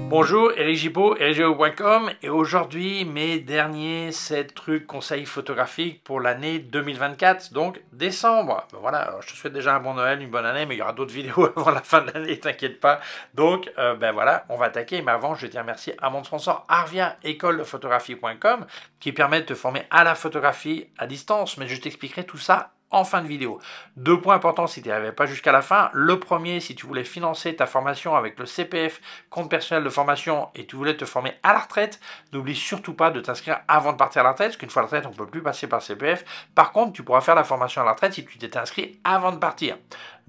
Bonjour, Eric Gibaud, ericgibaud.com, et aujourd'hui mes derniers 7 trucs conseils photographiques pour l'année 2024, donc décembre. Ben voilà, alors je te souhaite déjà un bon Noël, une bonne année, mais il y aura d'autres vidéos avant la fin de l'année, t'inquiète pas. Donc ben voilà, on va attaquer, mais avant je tiens à remercier à mon sponsor Arvia, écoledephotographie.com, qui permet de te former à la photographie à distance, mais je t'expliquerai tout ça en fin de vidéo. 2 points importants si tu n'y arrivais pas jusqu'à la fin. Le premier, si tu voulais financer ta formation avec le CPF, compte personnel de formation, et tu voulais te former à la retraite, n'oublie surtout pas de t'inscrire avant de partir à la retraite, parce qu'une fois à la retraite, on ne peut plus passer par le CPF. Par contre, tu pourras faire la formation à la retraite si tu t'étais inscrit avant de partir.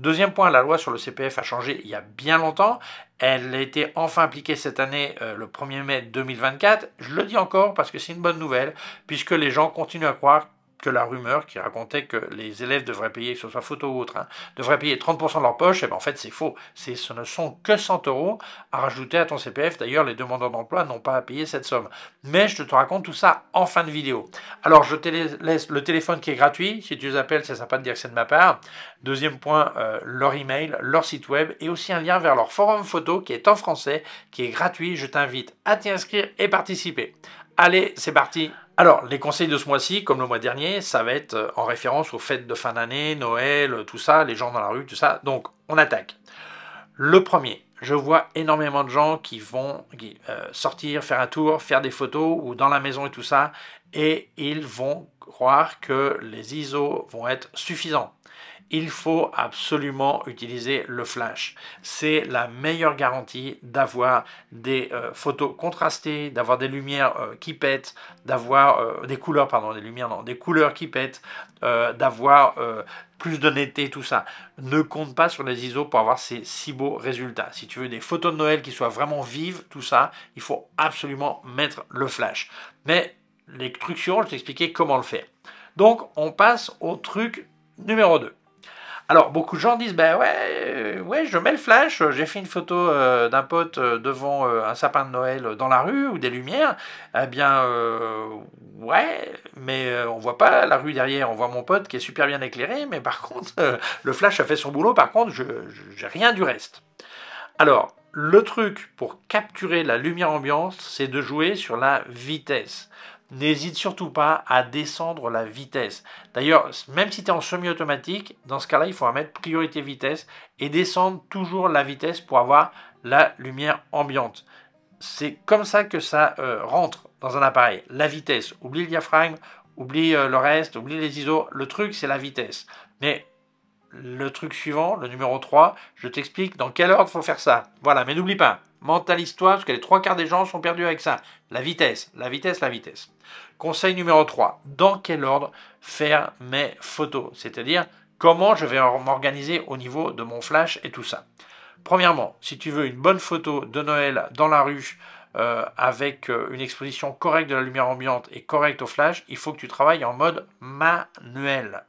Deuxième point, la loi sur le CPF a changé il y a bien longtemps. Elle a été enfin appliquée cette année, le 1er mai 2024. Je le dis encore parce que c'est une bonne nouvelle, puisque les gens continuent à croire que la rumeur qui racontait que les élèves devraient payer, que ce soit photo ou autre, devraient payer 30% de leur poche, et bien en fait c'est faux. Ce ne sont que 100 € à rajouter à ton CPF. D'ailleurs, les demandeurs d'emploi n'ont pas à payer cette somme. Mais je te raconte tout ça en fin de vidéo. Alors, je te laisse le téléphone qui est gratuit. Si tu les appelles, c'est sympa de dire que c'est de ma part. Deuxième point, leur email, leur site web, et aussi un lien vers leur forum photo qui est en français, qui est gratuit. Je t'invite à t'y inscrire et participer. Allez, c'est parti. Alors, les conseils de ce mois-ci, comme le mois dernier, ça va être en référence aux fêtes de fin d'année, Noël, tout ça, les gens dans la rue, tout ça. Donc, on attaque. Le premier, je vois énormément de gens qui vont sortir, faire un tour, faire des photos, ou dans la maison et tout ça, et ils vont croire que les ISO vont être suffisants. Il faut absolument utiliser le flash. C'est la meilleure garantie d'avoir des photos contrastées, d'avoir des lumières qui pètent, d'avoir des couleurs, pardon, des lumières, non, des couleurs qui pètent, d'avoir plus de netteté, tout ça. Ne compte pas sur les ISO pour avoir ces si beaux résultats. Si tu veux des photos de Noël qui soient vraiment vives, tout ça, il faut absolument mettre le flash. Mais les trucs suivants, je vais t'expliquer comment le faire. Donc, on passe au truc numéro 2. Alors, beaucoup de gens disent, ben ouais, je mets le flash, j'ai fait une photo d'un pote devant un sapin de Noël dans la rue, ou des lumières. Eh bien, ouais, mais on voit pas la rue derrière, on voit mon pote qui est super bien éclairé, mais par contre, le flash a fait son boulot, par contre, j'ai rien du reste. Alors, le truc pour capturer la lumière ambiante, c'est de jouer sur la vitesse. N'hésite surtout pas à descendre la vitesse. D'ailleurs, même si tu es en semi-automatique, dans ce cas-là, il faudra mettre priorité vitesse et descendre toujours la vitesse pour avoir la lumière ambiante. C'est comme ça que ça rentre dans un appareil. La vitesse. Oublie le diaphragme, oublie le reste, oublie les ISO. Le truc, c'est la vitesse. Mais le truc suivant, le numéro 3, je t'explique dans quel ordre il faut faire ça. Voilà, mais n'oublie pas, mentalise-toi, parce que les 3 quarts des gens sont perdus avec ça. La vitesse, la vitesse, la vitesse. Conseil numéro 3, dans quel ordre faire mes photos? C'est-à-dire, comment je vais m'organiser au niveau de mon flash et tout ça. Premièrement, si tu veux une bonne photo de Noël dans la rue, avec une exposition correcte de la lumière ambiante et correcte au flash, il faut que tu travailles en mode manuel.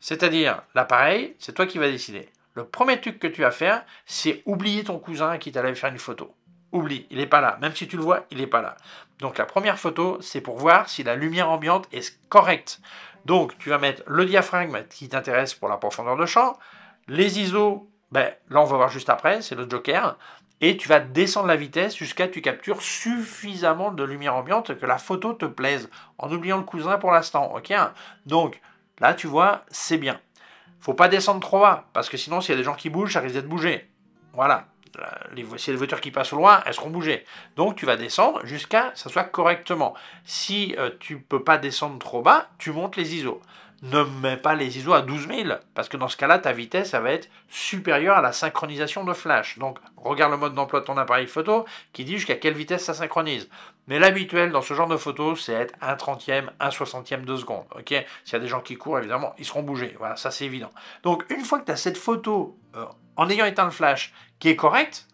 C'est-à-dire, l'appareil, c'est toi qui vas décider. Le premier truc que tu vas faire, c'est oublier ton cousin qui t'allait faire une photo. Oublie, il n'est pas là. Même si tu le vois, il n'est pas là. Donc la première photo, c'est pour voir si la lumière ambiante est correcte. Donc tu vas mettre le diaphragme qui t'intéresse pour la profondeur de champ. Les ISO, ben, là on va voir juste après, c'est le joker. Et tu vas descendre la vitesse jusqu'à ce que tu captures suffisamment de lumière ambiante que la photo te plaise. En oubliant le cousin pour l'instant, ok? Donc, là, tu vois, c'est bien. Faut pas descendre trop bas, parce que sinon, s'il y a des gens qui bougent, ça risque d'être bougé. Voilà. S'il y a des voitures qui passent au loin, elles seront bougées. Donc, tu vas descendre jusqu'à ce que ça soit correctement. Si tu peux pas descendre trop bas, tu montes les ISO. Ne mets pas les ISO à 12 000, parce que dans ce cas-là, ta vitesse, ça va être supérieure à la synchronisation de flash. Donc, regarde le mode d'emploi de ton appareil photo, qui dit jusqu'à quelle vitesse ça synchronise. Mais l'habituel dans ce genre de photo, c'est être 1/30, 1/60 de seconde. Okay, s'il y a des gens qui courent, évidemment, ils seront bougés. Voilà, ça c'est évident. Donc, une fois que tu as cette photo, en ayant éteint le flash, qui est correcte,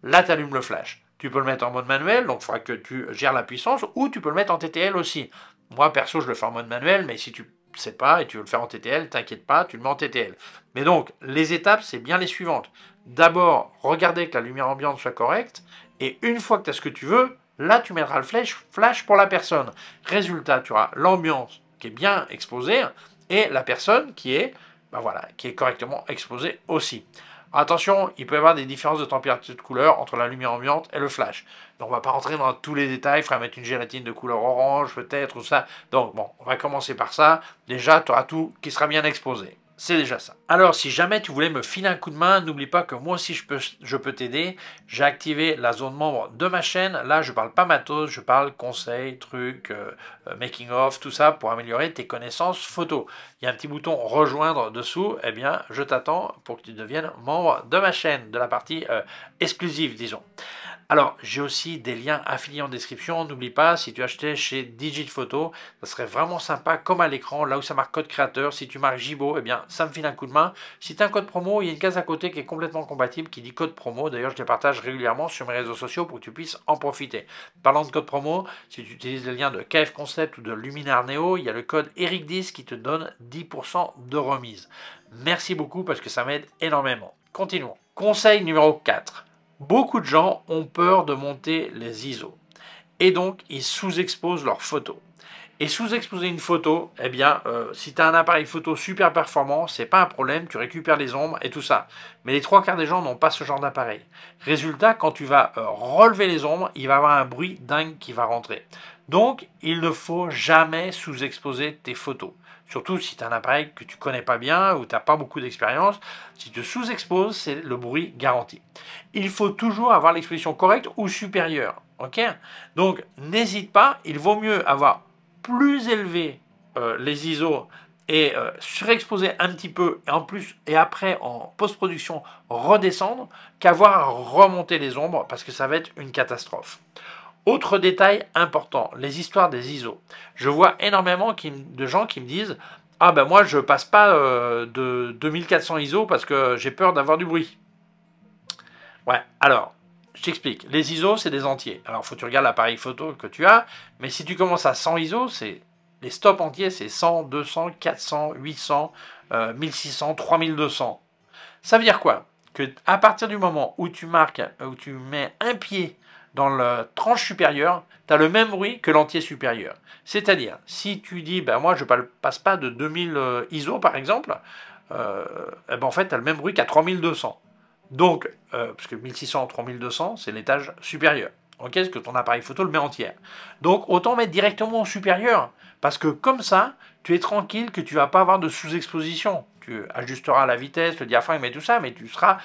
là, tu allumes le flash. Tu peux le mettre en mode manuel, donc il faudra que tu gères la puissance, ou tu peux le mettre en TTL aussi. Moi, perso, je le fais en mode manuel, mais si tu sais pas et tu veux le faire en TTL, t'inquiète pas, tu le mets en TTL. Mais donc, les étapes, c'est bien les suivantes. D'abord, regarder que la lumière ambiante soit correcte, et une fois que tu as ce que tu veux, là, tu mettras le flash pour la personne. Résultat, tu auras l'ambiance qui est bien exposée, et la personne qui est, ben voilà, qui est correctement exposée aussi. Attention, il peut y avoir des différences de température de couleur entre la lumière ambiante et le flash. Donc on va pas rentrer dans tous les détails, il faudra mettre une gélatine de couleur orange peut-être ou ça. Donc bon, on va commencer par ça. Déjà, tu auras tout qui sera bien exposé. C'est déjà ça. Alors, si jamais tu voulais me filer un coup de main, n'oublie pas que moi aussi je peux t'aider. J'ai activé la zone membre de ma chaîne. Là, je parle pas matos, je parle conseils, trucs, making of, tout ça pour améliorer tes connaissances photo. Il y a un petit bouton rejoindre dessous. Eh bien, je t'attends pour que tu deviennes membre de ma chaîne, de la partie exclusive, disons. Alors, j'ai aussi des liens affiliés en description. N'oublie pas, si tu achetais chez Digit Photo, ça serait vraiment sympa, comme à l'écran, là où ça marque code créateur. Si tu marques Jibo, eh bien, ça me file un coup de main. Si tu as un code promo, il y a une case à côté qui est complètement compatible, qui dit code promo. D'ailleurs, je les partage régulièrement sur mes réseaux sociaux pour que tu puisses en profiter. Parlant de code promo, si tu utilises les liens de KF Concept ou de Luminar Neo, il y a le code Eric10 qui te donne 10% de remise. Merci beaucoup parce que ça m'aide énormément. Continuons. Conseil numéro 4. Beaucoup de gens ont peur de monter les ISO et donc ils sous-exposent leurs photos. Et sous-exposer une photo, eh bien, si tu as un appareil photo super performant, c'est pas un problème, tu récupères les ombres et tout ça. Mais les 3/4 des gens n'ont pas ce genre d'appareil. Résultat, quand tu vas relever les ombres, il va y avoir un bruit dingue qui va rentrer. Donc, il ne faut jamais sous-exposer tes photos. Surtout si tu as un appareil que tu connais pas bien ou tu n'as pas beaucoup d'expérience. Si tu sous-exposes, c'est le bruit garanti. Il faut toujours avoir l'exposition correcte ou supérieure. Ok? Donc, n'hésite pas, il vaut mieux avoir plus élevé les ISO et surexposer un petit peu et en plus et après en post-production redescendre qu'avoir à remonter les ombres parce que ça va être une catastrophe. Autre détail important, les histoires des ISO. Je vois énormément de gens qui me disent « Ah ben moi je passe pas de 2400 ISO parce que j'ai peur d'avoir du bruit. » Ouais, alors, je t'explique. Les ISO, c'est des entiers. Alors, il faut que tu regardes l'appareil photo que tu as, mais si tu commences à 100 ISO, les stops entiers, c'est 100, 200, 400, 800, 1600, 3200. Ça veut dire quoi? Que à partir du moment où tu marques, où tu mets un pied dans la tranche supérieure, tu as le même bruit que l'entier supérieur. C'est-à-dire, si tu dis, ben moi je ne passe pas de 2000 ISO par exemple, eh ben en fait tu as le même bruit qu'à 3200. Donc, parce que 1600 3200, c'est l'étage supérieur. Ok, parce que ton appareil photo le met entière. Donc, autant mettre directement au supérieur. Parce que comme ça, tu es tranquille que tu ne vas pas avoir de sous-exposition. Tu ajusteras la vitesse, le diaphragme et tout ça, mais tu auras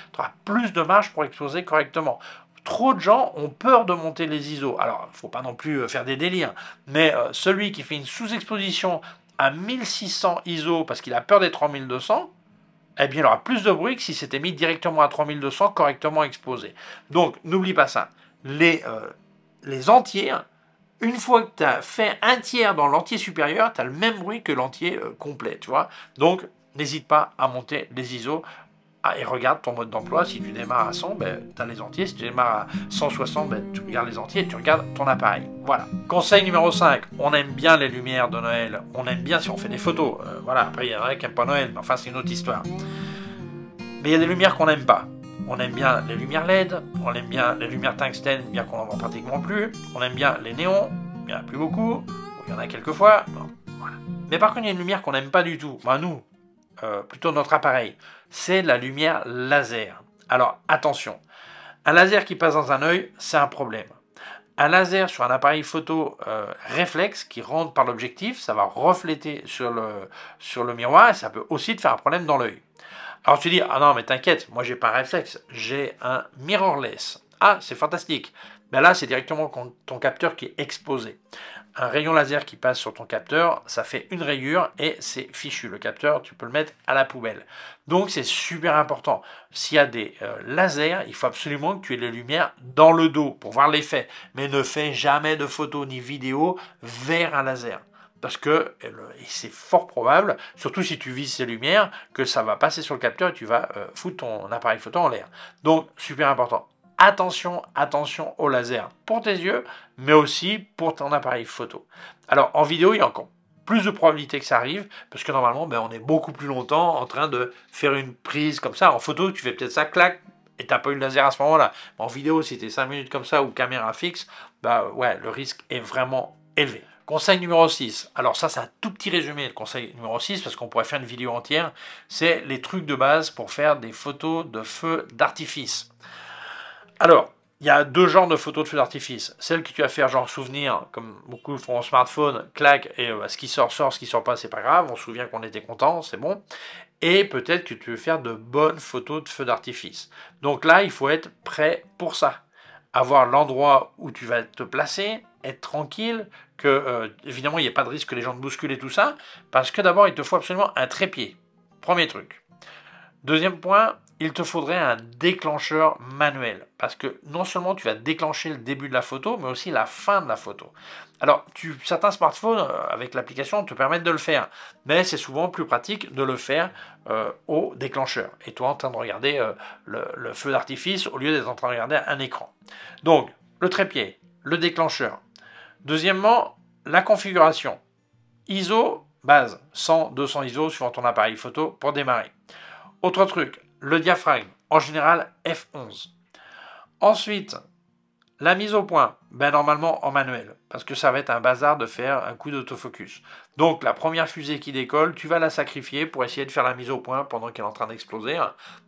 plus de marge pour exposer correctement. Trop de gens ont peur de monter les ISO. Alors, il ne faut pas non plus faire des délires, mais celui qui fait une sous-exposition à 1600 ISO parce qu'il a peur des 3200, eh bien, il aura plus de bruit que si c'était mis directement à 3200, correctement exposé. Donc, n'oublie pas ça. Les entiers, une fois que tu as fait un tiers dans l'entier supérieur, tu as le même bruit que l'entier complet, tu vois. Donc, n'hésite pas à monter les ISO. Ah, et regarde ton mode d'emploi, si tu démarres à 100, ben, tu as les entiers, si tu démarres à 160, ben, tu regardes les entiers et tu regardes ton appareil. Voilà. Conseil numéro 5, on aime bien les lumières de Noël, on aime bien si on fait des photos. Voilà, après il y en a qui n'aiment pas Noël, mais enfin c'est une autre histoire. Mais il y a des lumières qu'on n'aime pas. On aime bien les lumières LED, on aime bien les lumières tungstène, bien qu'on n'en voit pratiquement plus. On aime bien les néons, il n'y en a plus beaucoup, il y en a quelques fois. Bon, voilà. Mais par contre, il y a une lumière qu'on n'aime pas du tout. Enfin, nous, plutôt notre appareil, c'est la lumière laser. Alors attention, un laser qui passe dans un œil, c'est un problème. Un laser sur un appareil photo réflexe qui rentre par l'objectif, ça va refléter sur le miroir et ça peut aussi te faire un problème dans l'œil. Alors tu dis, ah non mais t'inquiète, moi j'ai pas un réflexe, j'ai un mirrorless. Ah c'est fantastique. Ben là c'est directement ton capteur qui est exposé. Un rayon laser qui passe sur ton capteur, ça fait une rayure et c'est fichu. Le capteur, tu peux le mettre à la poubelle. Donc c'est super important. S'il y a des lasers, il faut absolument que tu aies les lumières dans le dos pour voir l'effet. Mais ne fais jamais de photos ni vidéos vers un laser. Parce que c'est fort probable, surtout si tu vises ces lumières, que ça va passer sur le capteur et tu vas foutre ton appareil photo en l'air. Donc super important. Attention, attention au laser pour tes yeux, mais aussi pour ton appareil photo. Alors en vidéo, il y a encore plus de probabilité que ça arrive, parce que normalement, ben, on est beaucoup plus longtemps en train de faire une prise comme ça. En photo, tu fais peut-être ça, clac, et tu n'as pas eu le laser à ce moment-là. En vidéo, si tu es 5 minutes comme ça ou caméra fixe, bah ouais, le risque est vraiment élevé. Conseil numéro 6. Alors ça, c'est un tout petit résumé, le conseil numéro 6, parce qu'on pourrait faire une vidéo entière. C'est les trucs de base pour faire des photos de feux d'artifice. Alors, il y a deux genres de photos de feux d'artifice. Celles que tu vas faire genre souvenir, comme beaucoup font au smartphone, clac, et ce qui sort, ce qui sort pas, c'est pas grave, on se souvient qu'on était content, c'est bon. Et peut-être que tu veux faire de bonnes photos de feux d'artifice. Donc là, il faut être prêt pour ça. Avoir l'endroit où tu vas te placer, être tranquille, que évidemment il n'y ait pas de risque que les gens te bousculent et tout ça, parce que d'abord il te faut absolument un trépied. Premier truc. Deuxième point, il te faudrait un déclencheur manuel. Parce que non seulement tu vas déclencher le début de la photo, mais aussi la fin de la photo. Alors, certains smartphones, avec l'application, te permettent de le faire. Mais c'est souvent plus pratique de le faire au déclencheur. Et toi, en train de regarder le feu d'artifice, au lieu d'être en train de regarder un écran. Donc, le trépied, le déclencheur. Deuxièmement, la configuration. ISO, base, 100, 200 ISO suivant ton appareil photo pour démarrer. Autre truc, le diaphragme, en général F11. Ensuite, la mise au point, ben normalement en manuel, parce que ça va être un bazar de faire un coup d'autofocus. Donc la première fusée qui décolle, tu vas la sacrifier pour essayer de faire la mise au point pendant qu'elle est en train d'exploser.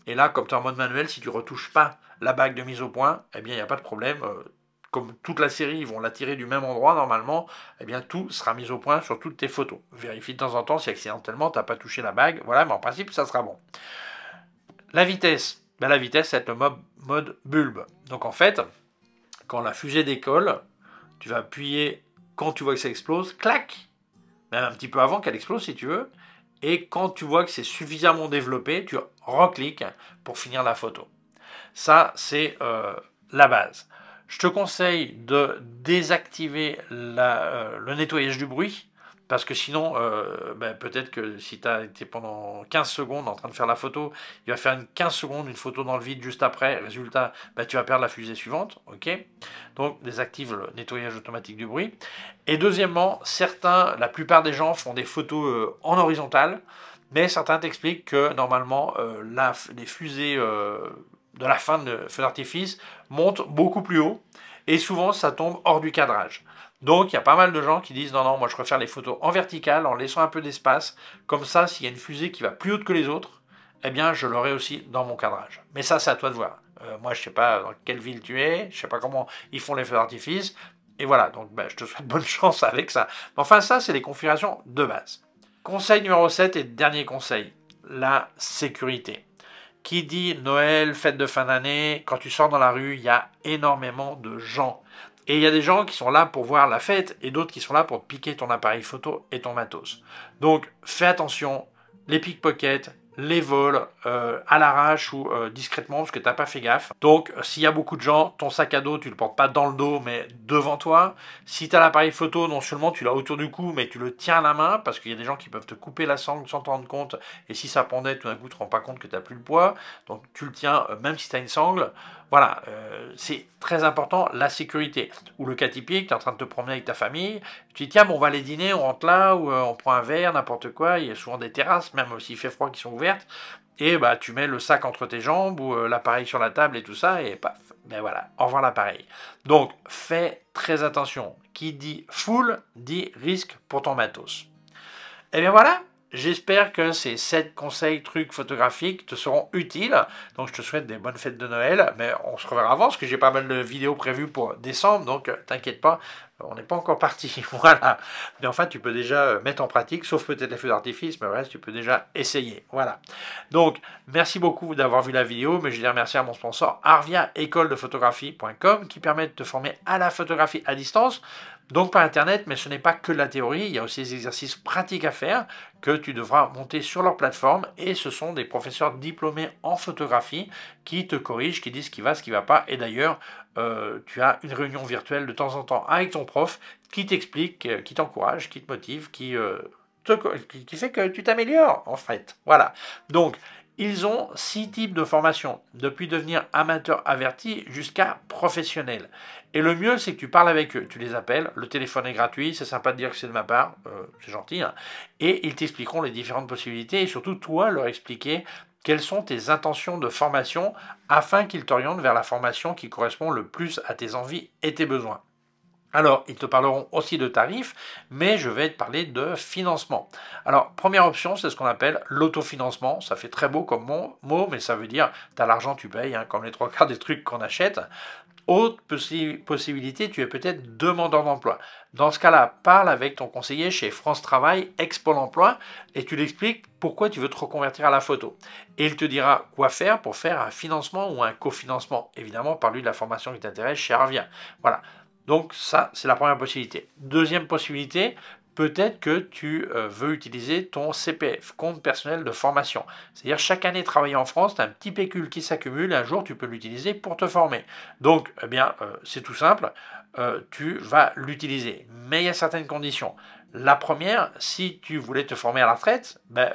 Et là, comme tu es en mode manuel, si tu ne retouches pas la bague de mise au point, eh bien il n'y a pas de problème. Comme toute la série, ils vont la tirer du même endroit normalement, eh bien tout sera mis au point sur toutes tes photos. Vérifie de temps en temps si accidentellement tu n'as pas touché la bague, voilà, mais en principe ça sera bon. La vitesse, ben la vitesse c'est le mode bulbe. Donc en fait, quand la fusée décolle, tu vas appuyer quand tu vois que ça explose, clac, même un petit peu avant qu'elle explose si tu veux, et quand tu vois que c'est suffisamment développé, tu recliques pour finir la photo. Ça, c'est la base. Je te conseille de désactiver le nettoyage du bruit, parce que sinon, peut-être que si tu as été pendant 15 secondes en train de faire la photo, il va faire 15 secondes une photo dans le vide juste après. Résultat, tu vas perdre la fusée suivante. Okay, donc, désactive le nettoyage automatique du bruit. Et deuxièmement, la plupart des gens font des photos en horizontale, mais certains t'expliquent que normalement, les fusées de la fin de feu d'artifice montent beaucoup plus haut et souvent ça tombe hors du cadrage. Donc il y a pas mal de gens qui disent non, moi je préfère les photos en verticale en laissant un peu d'espace. Comme ça, s'il y a une fusée qui va plus haute que les autres, eh bien je l'aurai aussi dans mon cadrage. Mais ça, c'est à toi de voir. Moi, je sais pas dans quelle ville tu es, je sais pas comment ils font les feux d'artifice. Et voilà, donc je te souhaite bonne chance avec ça. Mais enfin, ça, c'est les configurations de base. Conseil numéro 7 et dernier conseil, la sécurité. Qui dit Noël, fête de fin d'année, quand tu sors dans la rue, il y a énormément de gens. Et il y a des gens qui sont là pour voir la fête et d'autres qui sont là pour te piquer ton appareil photo et ton matos. Donc fais attention, les pickpockets, les vols à l'arrache ou discrètement parce que tu n'as pas fait gaffe. Donc s'il y a beaucoup de gens, ton sac à dos, tu ne le portes pas dans le dos mais devant toi. Si tu as l'appareil photo, non seulement tu l'as autour du cou mais tu le tiens à la main parce qu'il y a des gens qui peuvent te couper la sangle sans t'en rendre compte et si ça pendait, tout d'un coup tu ne te rends pas compte que tu n'as plus le poids. Donc tu le tiens même si tu as une sangle. Voilà, c'est très important, la sécurité. Ou le cas typique, tu es en train de te promener avec ta famille, tu dis tiens, bon, on va aller dîner, on rentre là, ou on prend un verre, n'importe quoi, il y a souvent des terrasses, même s'il fait froid, qui sont ouvertes, et tu mets le sac entre tes jambes, ou l'appareil sur la table et tout ça, et paf, ben voilà, au revoir l'appareil. Donc, fais très attention. Qui dit full, dit risque pour ton matos. Et bien voilà, j'espère que ces 7 conseils, trucs photographiques te seront utiles. Donc je te souhaite des bonnes fêtes de Noël. Mais on se reverra avant parce que j'ai pas mal de vidéos prévues pour décembre. Donc t'inquiète pas, on n'est pas encore parti. Voilà. Mais enfin, tu peux déjà mettre en pratique, sauf peut-être les feux d'artifice, mais le reste, tu peux déjà essayer. Voilà. Donc, merci beaucoup d'avoir vu la vidéo. Mais je voulais remercier à mon sponsor Arvia, écoledefotographie.com, qui permet de te former à la photographie à distance. Donc par internet, mais ce n'est pas que de la théorie, il y a aussi des exercices pratiques à faire que tu devras monter sur leur plateforme et ce sont des professeurs diplômés en photographie qui te corrigent, qui disent ce qui va, ce qui ne va pas. Et d'ailleurs, tu as une réunion virtuelle de temps en temps avec ton prof qui t'explique, qui t'encourage, qui te motive, qui fait que tu t'améliores en fait. Voilà. Donc, ils ont 6 types de formations, depuis devenir amateur averti jusqu'à professionnel. Et le mieux, c'est que tu parles avec eux, tu les appelles, le téléphone est gratuit, c'est sympa de dire que c'est de ma part, c'est gentil, hein, et ils t'expliqueront les différentes possibilités, et surtout toi leur expliquer quelles sont tes intentions de formation, afin qu'ils t'orientent vers la formation qui correspond le plus à tes envies et tes besoins. Alors, ils te parleront aussi de tarifs, mais je vais te parler de financement. Alors, première option, c'est ce qu'on appelle l'autofinancement. Ça fait très beau comme mot, mais ça veut dire tu as l'argent, tu payes, hein, comme les trois quarts des trucs qu'on achète. Autre possibilité, tu es peut-être demandeur d'emploi. Dans ce cas-là, parle avec ton conseiller chez France Travail, ex-Pôle emploi, et tu lui expliques pourquoi tu veux te reconvertir à la photo. Et il te dira quoi faire pour faire un financement ou un cofinancement. Évidemment, parle-lui de la formation qui t'intéresse chez Arvia. Voilà. Donc ça, c'est la première possibilité. Deuxième possibilité, peut-être que tu veux utiliser ton CPF, compte personnel de formation. C'est-à-dire chaque année travailler en France, tu as un petit pécule qui s'accumule et un jour tu peux l'utiliser pour te former. Donc, eh bien, c'est tout simple, tu vas l'utiliser. Mais il y a certaines conditions. La première, si tu voulais te former à la retraite, ben,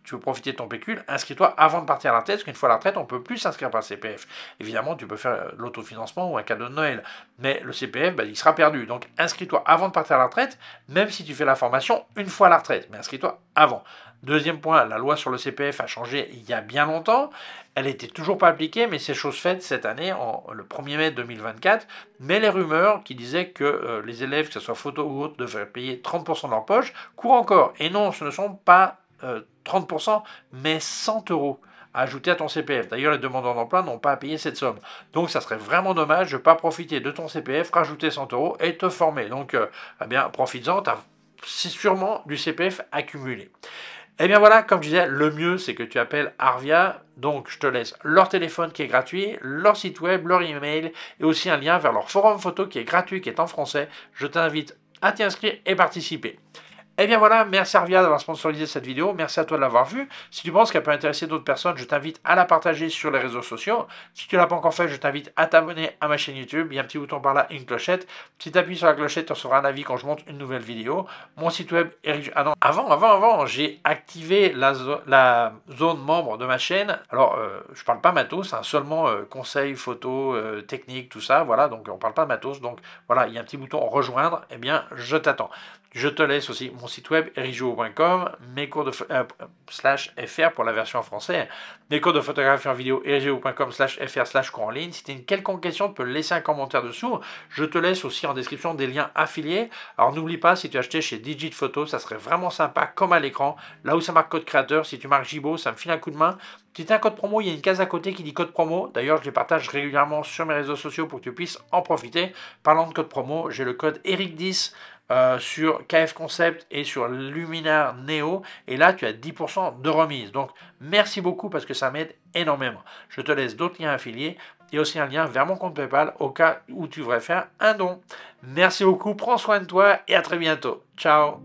tu veux profiter de ton pécule, inscris-toi avant de partir à la retraite, parce qu'une fois à la retraite, on ne peut plus s'inscrire par le CPF. Évidemment, tu peux faire l'autofinancement ou un cadeau de Noël, mais le CPF, ben, il sera perdu. Donc inscris-toi avant de partir à la retraite, même si tu fais la formation une fois à la retraite, mais inscris-toi avant. Deuxième point, la loi sur le CPF a changé il y a bien longtemps. Elle n'était toujours pas appliquée, mais c'est chose faite cette année, le 1er mai 2024. Mais les rumeurs qui disaient que les élèves, que ce soit photo ou autre, devraient payer 30% de leur poche, courent encore. Et non, ce ne sont pas 30%, mais 100 euros à ajouter à ton CPF. D'ailleurs, les demandeurs d'emploi n'ont pas à payer cette somme. Donc, ça serait vraiment dommage de ne pas profiter de ton CPF, rajouter 100 euros et te former. Donc, eh bien, profites-en, c'est sûrement du CPF accumulé. Eh bien voilà, comme je disais, le mieux c'est que tu appelles Arvia, donc je te laisse leur téléphone qui est gratuit, leur site web, leur email et aussi un lien vers leur forum photo qui est gratuit, qui est en français. Je t'invite à t'y inscrire et participer. Eh bien voilà, merci Arvia d'avoir sponsorisé cette vidéo, merci à toi de l'avoir vue. Si tu penses qu'elle peut intéresser d'autres personnes, je t'invite à la partager sur les réseaux sociaux. Si tu ne l'as pas encore fait, je t'invite à t'abonner à ma chaîne YouTube. Il y a un petit bouton par là, une clochette. Si tu appuies sur la clochette, tu recevras un avis quand je monte une nouvelle vidéo. Mon site web est... Ah non, avant, j'ai activé la zone membre de ma chaîne. Alors, je parle pas matos, hein, seulement conseils, photos, techniques, tout ça. Voilà, donc on parle pas de matos. Donc voilà, il y a un petit bouton rejoindre. Eh bien, je t'attends. Je te laisse aussi mon site web erijo.com, mes cours de /fr pour la version française, mes cours de photographie en vidéo erijo.com/fr/cours en ligne. Si tu as une quelconque question, tu peux laisser un commentaire dessous. Je te laisse aussi en description des liens affiliés. Alors n'oublie pas, si tu as acheté chez Digit Photo, ça serait vraiment sympa comme à l'écran. Là où ça marque code créateur, si tu marques Jibo, ça me file un coup de main. Si tu as un code promo, il y a une case à côté qui dit code promo. D'ailleurs, je les partage régulièrement sur mes réseaux sociaux pour que tu puisses en profiter. Parlant de code promo, j'ai le code ERIC10 sur KF Concept et sur Luminar Neo. Et là, tu as 10% de remise. Donc, merci beaucoup parce que ça m'aide énormément. Je te laisse d'autres liens affiliés et aussi un lien vers mon compte PayPal au cas où tu voudrais faire un don. Merci beaucoup, prends soin de toi et à très bientôt. Ciao!